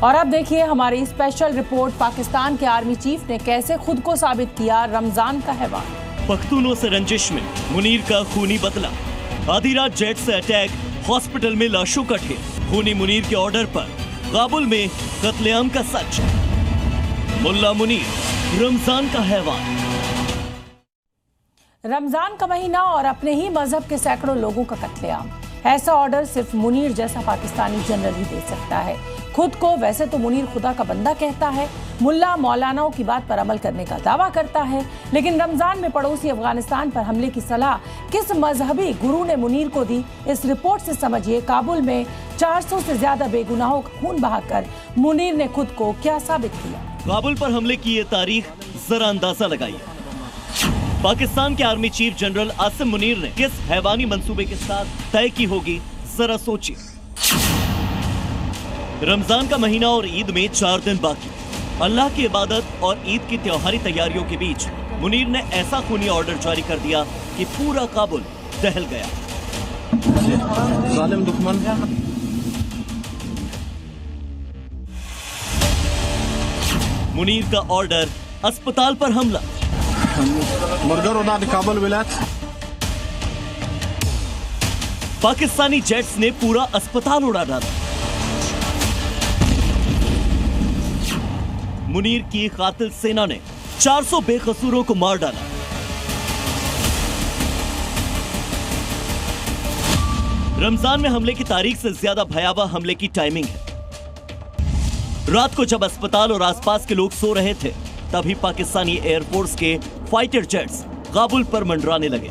और अब देखिए हमारी स्पेशल रिपोर्ट। पाकिस्तान के आर्मी चीफ ने कैसे खुद को साबित किया रमजान का हैवान। पख्तूनों से रंजिश में मुनीर का खूनी बदला। आधी रात जेट से अटैक, हॉस्पिटल में लाशों का ढेर। खूनी मुनीर के ऑर्डर पर काबुल में कत्लेआम का सच। मुल्ला मुनीर, रमजान का हैवान। रमजान का महीना और अपने ही मजहब के सैकड़ों लोगों का कत्लेआम। ऐसा ऑर्डर सिर्फ मुनीर जैसा पाकिस्तानी जनरल ही दे सकता है। खुद को वैसे तो मुनीर खुदा का बंदा कहता है, मुल्ला मौलानाओं की बात पर अमल करने का दावा करता है, लेकिन रमजान में पड़ोसी अफगानिस्तान पर हमले की सलाह किस मजहबी गुरु ने मुनीर को दी, इस रिपोर्ट से समझिए काबुल में 400 से ज्यादा बेगुनाहों का खून बहाकर मुनीर ने खुद को क्या साबित किया। काबुल पर हमले की ये तारीख जरा अंदाजा लगाइए। पाकिस्तान के army chief general Asim Munir ने किस हैवानी मंसूबे के साथ तय की होगी, जरा सोचिए। रमजान का महीना और ईद में 4 दिन बाकी। अल्लाह की इबादत और ईद की त्योहारी तैयारियों के बीच मुनीर ने ऐसा खूनी ऑर्डर जारी कर दिया कि पूरा काबुल दहल गया। जालिम दुश्मन। मुनीर का ऑर्डर, अस्पताल पर हमला। काबुल विलायत। पाकिस्तानी जेट्स ने पूरा अस्पताल उड़ा डाला। मुनीर की कातिल सेना ने 400 बेकसूरों को मार डाला। रमजान में हमले की तारीख से ज्यादा भयावह हमले की टाइमिंग है। रात को जब अस्पताल और आसपास के लोग सो रहे थे, तभी पाकिस्तानी एयरफोर्स के फाइटर जेट्स काबुल पर मंडराने लगे।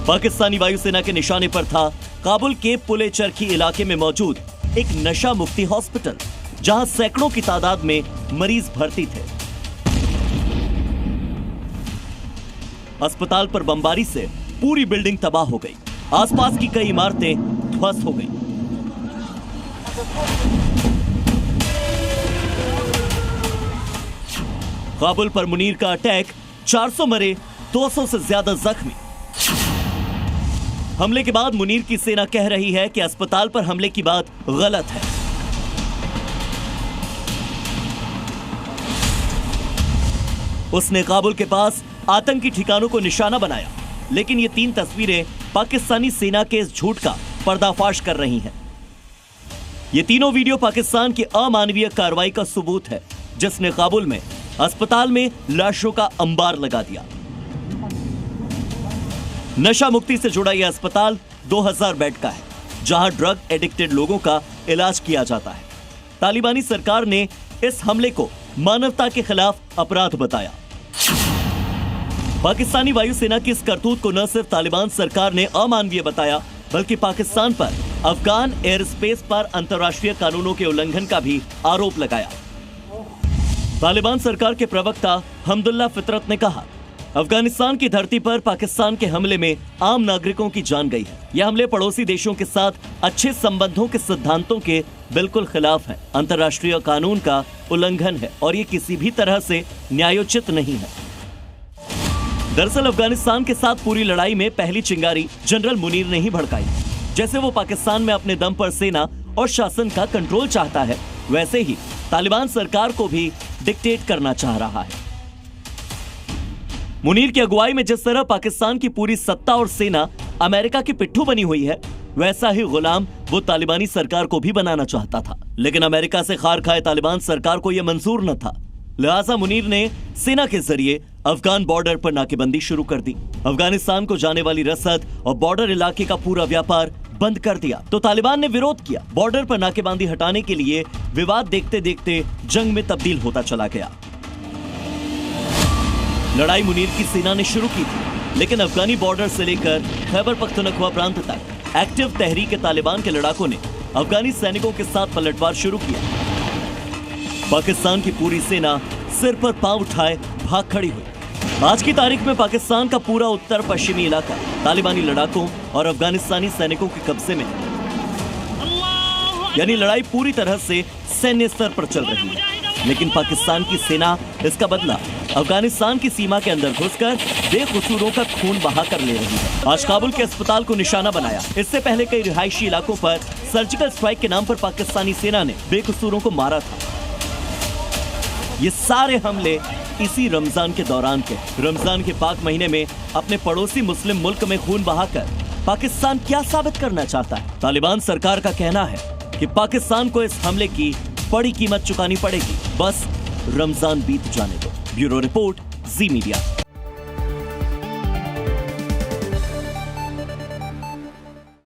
पाकिस्तानी वायुसेना के निशाने पर था काबुल के पुले चरखी इलाके में मौजूद एक नशा मुक्ति हॉस्पिटल, जहां सैकड़ों की तादाद में मरीज भर्ती थे। अस्पताल पर बमबारी से पूरी बिल्डिंग तबाह हो गई। आसपास की कई इमारतें ध्वस्त हो गई। काबुल पर मुनीर का अटैक, 400 मरे, 200 से ज्यादा जख्मी। हमले के बाद मुनीर की सेना कह रही है कि अस्पताल पर हमले की बात गलत है। उसने काबुल के पास आतंकी ठिकानों को निशाना बनाया, लेकिन ये 3 तस्वीरें पाकिस्तानी सेना के इस झूठ का पर्दाफाश कर रही हैं। ये तीनों वीडियो पाकिस्तान की अमानवीय कार्रवाई का सबूत है, जिसने काबुल में अस्पताल में लाशों का अंबार लगा दिया। नशा मुक्ति से जुड़ा यह अस्पताल 2000 बेड का है, जहां ड्रग एडिक्टेड लोगों का इलाज किया जाता है। तालिबानी सरकार ने इस हमले को मानवता के खिलाफ अपराध बताया। पाकिस्तानी वायुसेना की इस करतूत को न सिर्फ तालिबान सरकार ने अमानवीय बताया, बल्कि पाकिस्तान पर अफगान एयर स्पेस पर अंतर्राष्ट्रीय कानूनों के उल्लंघन का भी आरोप लगाया। तालिबान सरकार के प्रवक्ता हमदुल्ला फितरत ने कहा, अफगानिस्तान की धरती पर पाकिस्तान के हमले में आम नागरिकों की जान गई है। यह हमले पड़ोसी देशों के साथ अच्छे संबंधों के सिद्धांतों के बिल्कुल खिलाफ है, अंतर्राष्ट्रीय कानून का उल्लंघन है और ये किसी भी तरह से न्यायोचित नहीं है। दरअसल अफगानिस्तान के साथ पूरी लड़ाई में पहली चिंगारी जनरल मुनीर ने ही भड़काई। जैसे वो पाकिस्तान में अपने दम पर सेना और शासन का कंट्रोल चाहता है, वैसे ही तालिबान सरकार को भी डिक्टेट करना चाह रहा है। मुनीर की अगुवाई में जिस तरह पाकिस्तान की पूरी सत्ता और सेना अमेरिका की पिट्ठू बनी हुई है, वैसा ही गुलाम वो तालिबानी सरकार को भी बनाना चाहता था। लेकिन अमेरिका से खार खाए तालिबान सरकार को यह मंजूर न था। लिहाजा मुनीर ने सेना के जरिए अफगान बॉर्डर पर नाकेबंदी शुरू कर दी। अफगानिस्तान को जाने वाली रसद और बॉर्डर इलाके का पूरा व्यापार बंद कर दिया। तो तालिबान ने विरोध किया। बॉर्डर पर नाकेबंदी हटाने के लिए विवाद देखते देखते जंग में तब्दील होता चला गया। लड़ाई मुनीर की सेना ने शुरू की थी, लेकिन अफगानी बॉर्डर से लेकर खैबर पख्तूनख्वा प्रांत तक एक्टिव तहरीक तालिबान के लड़ाकों ने अफगानी सैनिकों के साथ पलटवार शुरू किया। पाकिस्तान की पूरी सेना सिर पर पांव उठाए भाग खड़ी हुई। आज की तारीख में पाकिस्तान का पूरा उत्तर पश्चिमी इलाका तालिबानी लड़ाकों और अफगानिस्तानी सैनिकों के कब्जे में है। यानी लड़ाई पूरी तरह से सैन्य स्तर पर चल रही है, लेकिन पाकिस्तान की सेना इसका बदला अफगानिस्तान की सीमा के अंदर घुसकर बेकसूरों का खून बहा कर ले रही है। आज काबुल के अस्पताल को निशाना बनाया। इससे पहले कई रिहायशी इलाकों पर सर्जिकल स्ट्राइक के नाम पर पाकिस्तानी सेना ने बेकसूरों को मारा था। ये सारे हमले इसी रमजान के दौरान के। रमजान के पाक महीने में अपने पड़ोसी मुस्लिम मुल्क में खून बहाकर पाकिस्तान क्या साबित करना चाहता है? तालिबान सरकार का कहना है कि पाकिस्तान को इस हमले की बड़ी कीमत चुकानी पड़ेगी, बस रमजान बीत जाने दो। ब्यूरो रिपोर्ट, जी मीडिया।